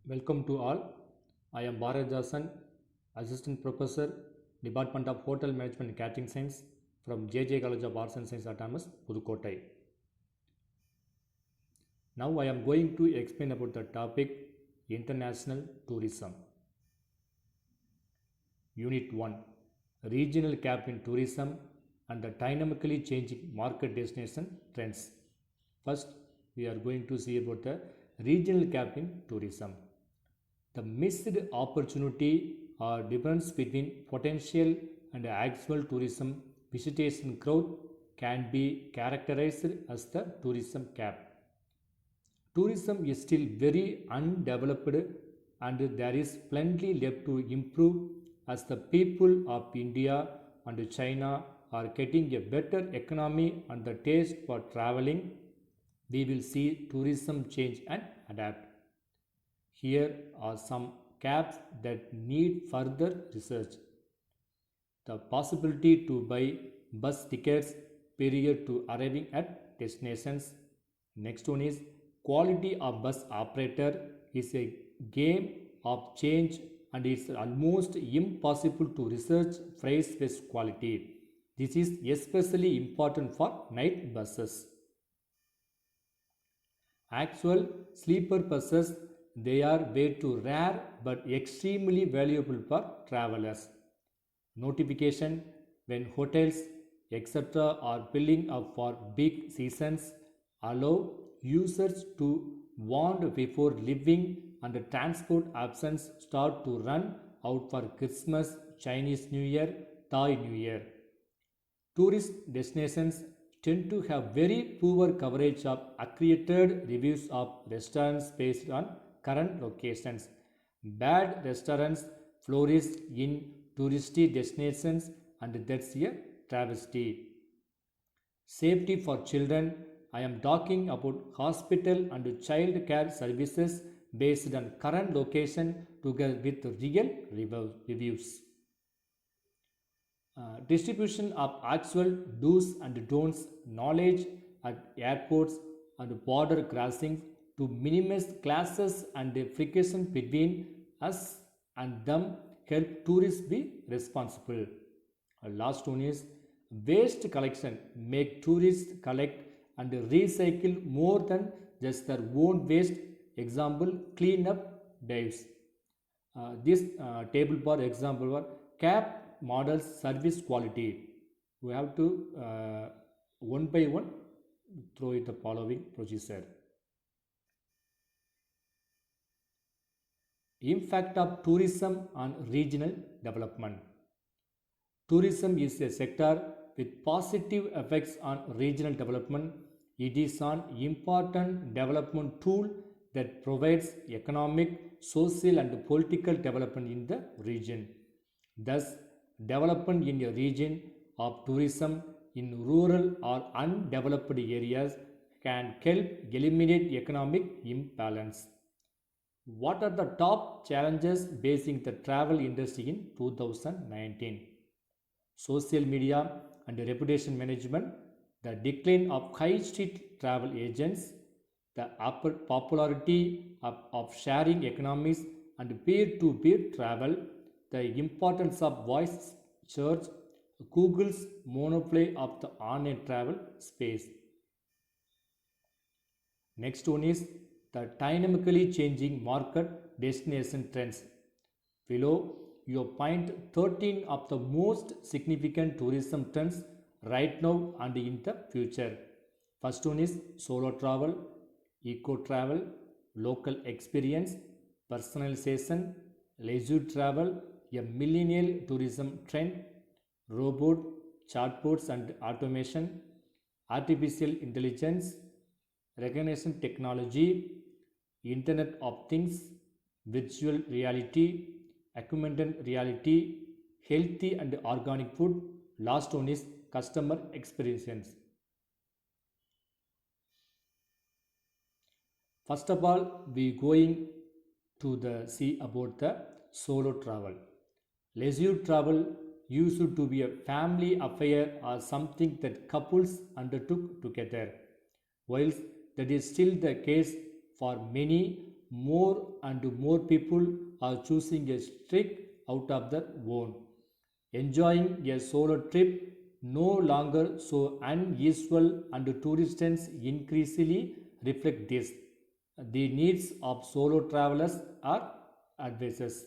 Welcome to all. I am Bharadasan, Assistant Professor, Department of Hotel Management and Catering Science from JJ College of Arts and Science Autonomous, Pudukottai. Now I am going to explain about the topic International Tourism. Unit 1, Regional Gap in Tourism and the Dynamically Changing Market Destination Trends. First, we are going to see about the regional gap in tourism. The missed opportunity or difference between potential and actual tourism visitation growth can be characterized as the tourism gap. Tourism is still very undeveloped and there is plenty left to improve as the people of India and China are getting a better economy and the taste for traveling. We will see tourism change and adapt. Here are some gaps that need further research. The possibility to buy bus tickets prior to arriving at destinations. Next one is quality of bus operator is a game of change and it's almost impossible to research phrase-based quality. This is especially important for night buses. Actual sleeper buses, they are way too rare but extremely valuable for travelers. Notification when hotels etc. are billing up for big seasons allow users to warn before leaving and the transport options start to run out for Christmas, Chinese New Year, Thai New Year. Tourist destinations tend to have very poor coverage of accredited reviews of restaurants based on current locations. Bad restaurants flourish in touristy destinations and that's a travesty. Safety for children. I am talking about hospital and child care services based on current location together with real reviews. Distribution of actual do's and don'ts knowledge at airports and border crossings to minimize classes and friction between us and them help tourists be responsible. Last one is waste collection make tourists collect and recycle more than just their own waste. Example cleanup drives. This table for example for cap models service quality. We have to one by one throw it the following procedure. Impact of tourism on regional development. Tourism is a sector with positive effects on regional development. It is an important development tool that provides economic, social and political development in the region. Thus, development in a region of tourism in rural or undeveloped areas can help eliminate economic imbalance. What are the top challenges facing the travel industry in 2019? Social media and reputation management, the decline of high street travel agents, the popularity of sharing economies and peer-to-peer travel, the importance of voice search, Google's monopoly of the online travel space. Next one is the dynamically changing market destination trends. Below, you find 13 of the most significant tourism trends right now and in the future. First one is solo travel, eco travel, local experience, personalization, leisure travel, a millennial tourism trend, robot, chatbots and automation, artificial intelligence, recognition technology, Internet of Things, virtual reality, augmented reality, healthy and organic food. Last one is customer experience. First of all, we going to see about the solo travel. Leisure travel used to be a family affair or something that couples undertook together. Whilst that is still the case for many, more and more people are choosing a trek out of their own. Enjoying a solo trip no longer so unusual, and tourists increasingly reflect this. The needs of solo travelers are advisors.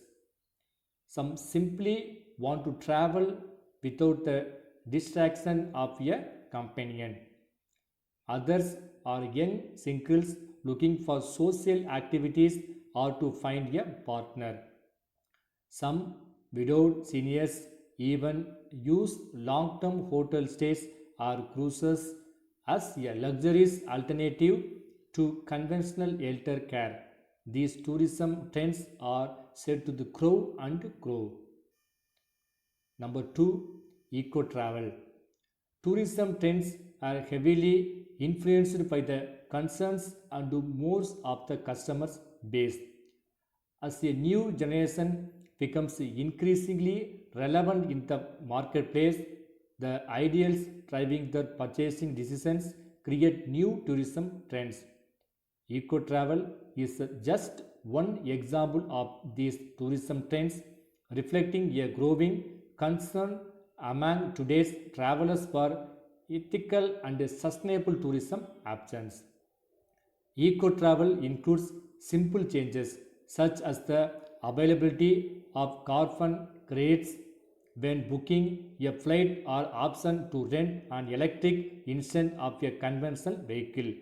Some simply want to travel without the distraction of a companion. Others are young singles looking for social activities or to find a partner. Some widowed seniors even use long term hotel stays or cruises as a luxurious alternative to conventional elder care. These tourism trends are said to the grow and grow. Number two, eco travel. Tourism trends are heavily influenced by the concerns and moods of the customers base. As a new generation becomes increasingly relevant in the marketplace, the ideals driving their purchasing decisions create new tourism trends. Eco travel is just one example of these tourism trends, reflecting a growing concern among today's travelers for ethical and sustainable tourism options. Eco travel includes simple changes such as the availability of carbon credits when booking a flight or option to rent an electric instead of a conventional vehicle.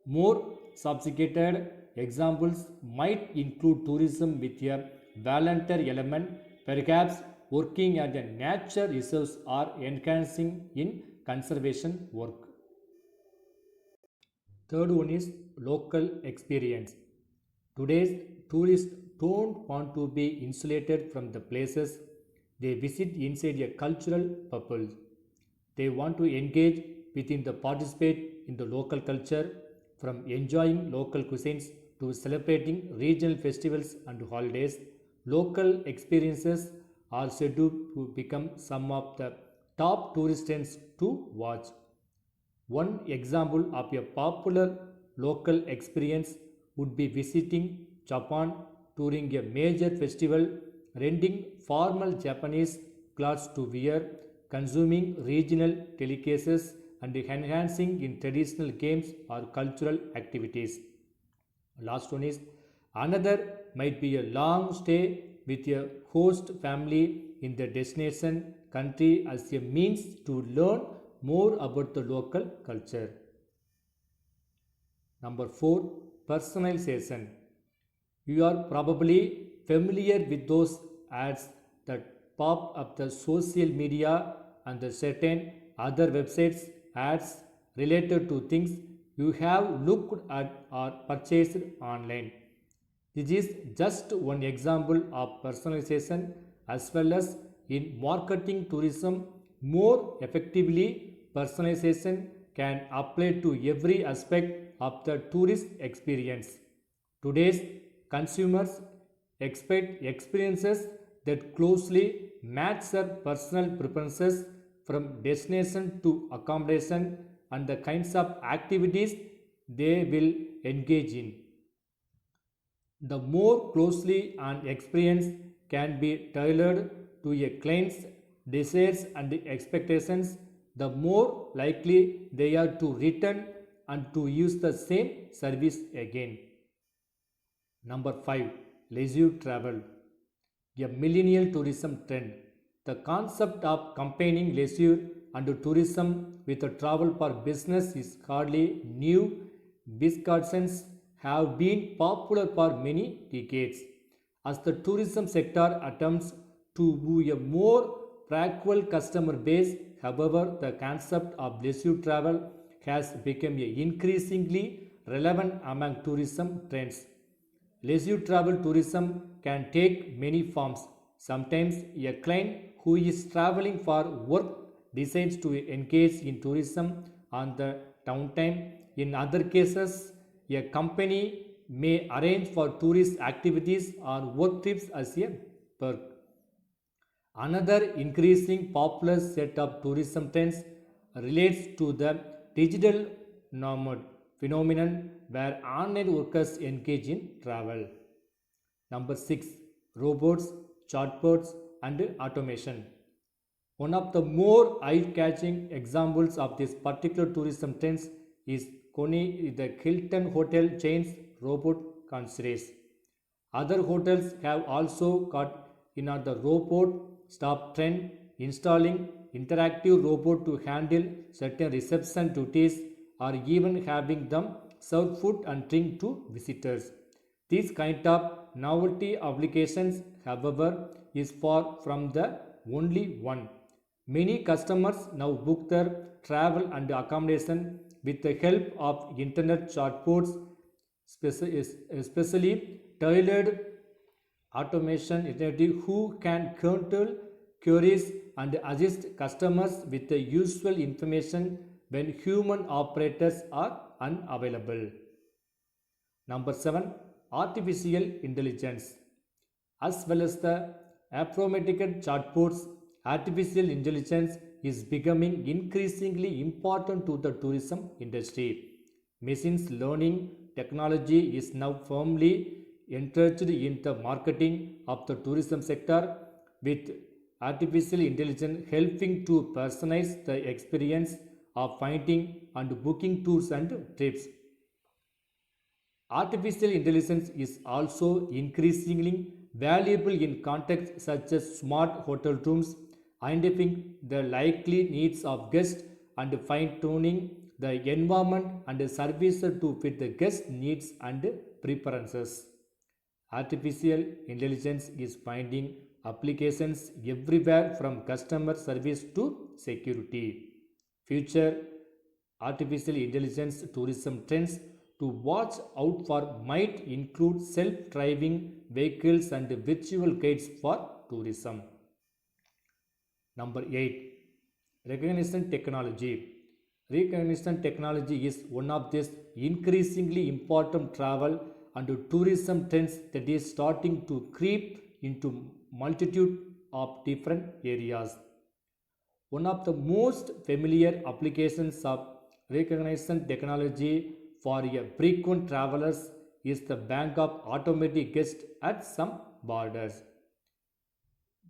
More sophisticated examples might include tourism with a volunteer element, perhaps working at a nature reserves or enhancing in conservation work. Third one is local experience. Today's tourists don't want to be insulated from the places they visit inside a cultural bubble. They want to engage within the participate in the local culture, from enjoying local cuisines to celebrating regional festivals and holidays. Local experiences are scheduled to become some of the top tourist trends to watch. One example of a popular local experience would be visiting Japan during a major festival, renting formal Japanese clothes to wear, consuming regional delicacies, and enhancing in traditional games or cultural activities. Last one is another might be a long stay with a host family in the destination country as a means to learn more about the local culture. Number 4, personalization. You are probably familiar with those ads that pop up the social media and the certain other websites ads related to things you have looked at or purchased online. This is just one example of personalization as well as in marketing tourism. More effectively, personalization can apply to every aspect of the tourist experience. Today's consumers expect experiences that closely match their personal preferences, from destination to accommodation and the kinds of activities they will engage in. The more closely an experience can be tailored to a client's desires and expectations, the more likely they are to return and to use the same service again. Number 5, leisure travel, a millennial tourism trend. The concept of combining leisure and tourism with a travel for business is hardly new. Discussions have been popular for many decades. As the tourism sector attempts to woo a more practical customer base, however, the concept of leisure travel has become increasingly relevant among tourism trends. Leisure travel tourism can take many forms. Sometimes a client who is traveling for work decides to engage in tourism on the downtime. In other cases, a company may arrange for tourist activities or work trips as a perk. Another increasing popular set of tourism trends relates to the digital nomad phenomenon where online workers engage in travel. Number 6. Robots, chatbots, and automation. One of the more eye-catching examples of this particular tourism trends is the Hilton hotel chain's robot concierge. Other hotels have also caught in on the robot stop trend, installing interactive robot to handle certain reception duties or even having them serve food and drink to visitors. This kind of novelty applications, however, is far from the only one. Many customers now book their travel and accommodation with the help of internet chatbots, especially tailored automation initiative who can control queries and assist customers with the useful information when human operators are unavailable. Number 7. Artificial intelligence. As well as the automated chatbots, artificial intelligence is becoming increasingly important to the tourism industry. Machine learning technology is now firmly entrenched in the marketing of the tourism sector, with artificial intelligence helping to personalize the experience of finding and booking tours and trips. Artificial intelligence is also increasingly valuable in contexts such as smart hotel rooms, identifying the likely needs of guests and fine-tuning the environment and service to fit the guest needs and preferences. Artificial intelligence is finding applications everywhere from customer service to security. Future artificial intelligence tourism trends to watch out for might include self-driving vehicles and virtual guides for tourism. Number 8. Recognition technology. Recognition technology is one of these increasingly important travel and tourism trends that is starting to creep into multitude of different areas. One of the most familiar applications of recognition technology for a frequent travelers is the bank of automatic guests at some borders.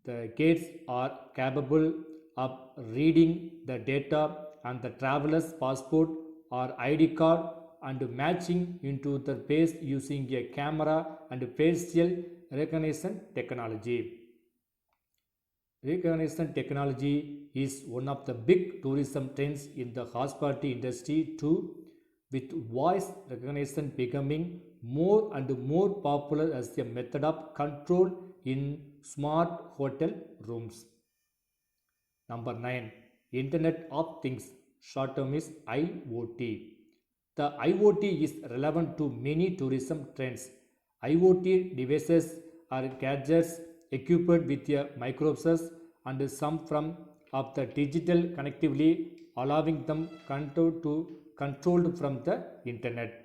The gates are capable of reading the data and the traveler's passport or ID card and matching into the face using a camera and facial recognition technology. Recognition technology is one of the big tourism trends in the hospitality industry too, with voice recognition becoming more and more popular as a method of control in smart hotel rooms. Number 9. Internet of Things, short term is IoT. The IoT is relevant to many tourism trends. IoT devices are gadgets equipped with a microprocessor and some form of the digital connectivity, allowing them controlled from the internet.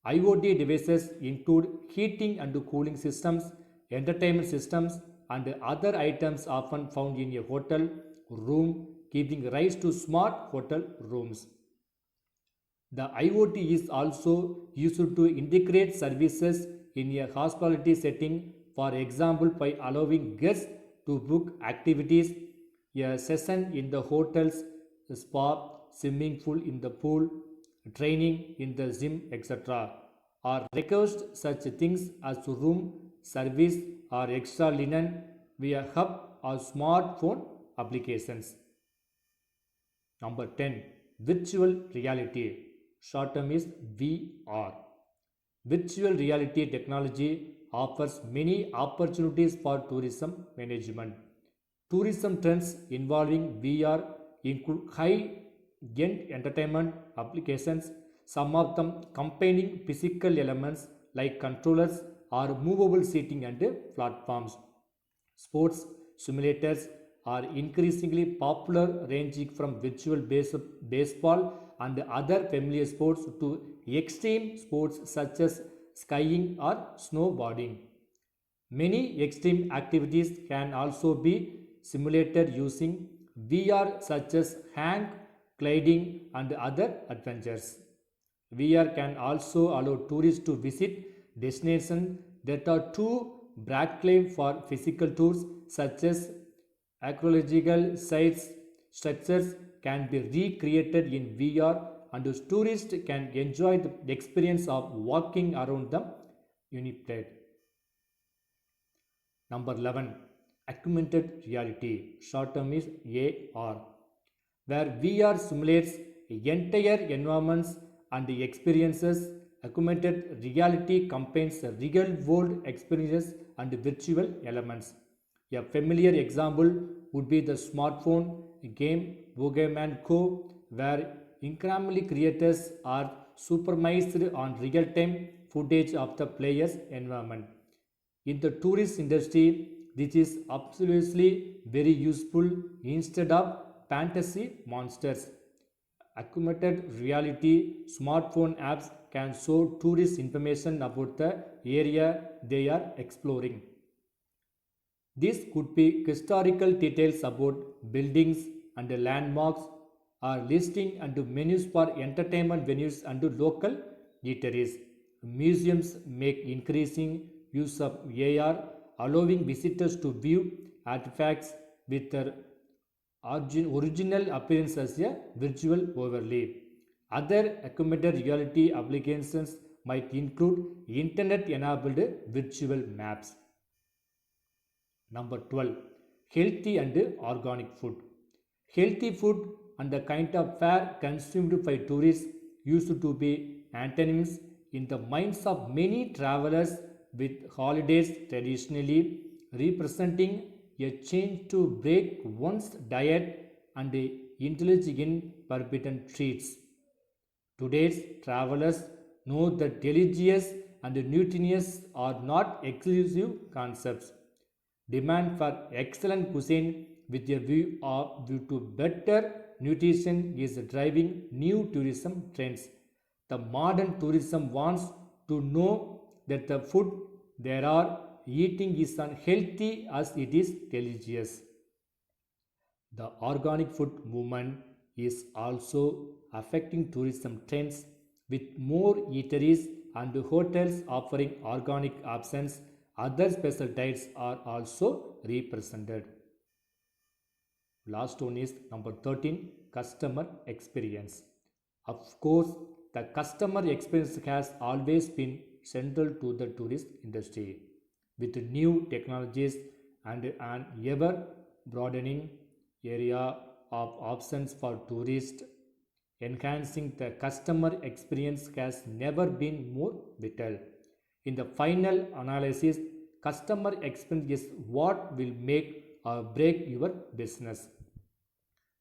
IoT devices include heating and cooling systems, entertainment systems, and other items often found in a hotel room, giving rise to smart hotel rooms. The IoT is also used to integrate services in a hospitality setting, for example, by allowing guests to book activities, a session in the hotel's spa, swimming pool in the pool, training in the gym, etc. Or request such things as room service or extra linen via hub or smartphone applications. Number 10. Virtual reality. Short term is VR. Virtual reality technology offers many opportunities for tourism management. Tourism trends involving VR include high-end entertainment applications, some of them combining physical elements like controllers or movable seating and platforms. Sports simulators are increasingly popular, ranging from baseball and other familiar sports to extreme sports such as skiing or snowboarding. Many extreme activities can also be simulated using VR, such as hang gliding and other adventures. VR can also allow tourists to visit destinations that are too brackley for physical tours, such as archaeological sites. Structures can be recreated in VR, and tourists can enjoy the experience of walking around the Uniplate. Number 11, augmented reality, short term is AR, where VR simulates entire environments and experiences. Augmented reality combines real world experiences and virtual elements. A familiar example would be the smartphone game Pokemon Go, where incrementally creators are supervised on real time footage of the player's environment. In the tourist industry, this is absolutely very useful instead of fantasy monsters. Augmented reality smartphone apps can show tourists information about the area they are exploring. This could be historical details about buildings and landmarks, or listing and menus for entertainment venues and local eateries. Museums make increasing use of AR, allowing visitors to view artifacts with their original appearance as a visual overlay. Other augmented reality applications might include internet enabled virtual maps. Number 12, healthy and organic food. Healthy food and the kind of fare consumed by tourists used to be antonyms in the minds of many travelers, with holidays traditionally representing a change to break one's diet and indulge in forbidden treats. Today's travelers know that delicious and nutritious are not exclusive concepts. Demand for excellent cuisine with a view to better nutrition is driving new tourism trends. The modern tourism wants to know that the food they are eating is as healthy as it is delicious. The organic food movement is also affecting tourism trends, with more eateries and hotels offering organic options. Other special diets are also represented. Last one is number 13, customer experience. Of course, the customer experience has always been central to the tourist industry. With new technologies and an ever broadening area of options for tourists, enhancing the customer experience has never been more vital. In the final analysis, customer experience is what will make or break your business.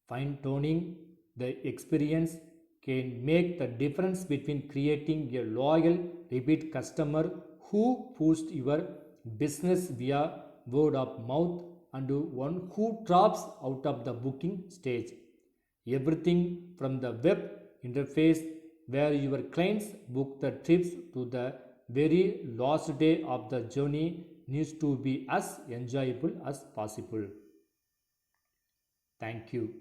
Fine tuning the experience can make the difference between creating a loyal repeat customer who boosts your business via word of mouth and one who drops out of the booking stage. Everything from the web interface where your clients book the trips to the very last day of the journey needs to be as enjoyable as possible. Thank you.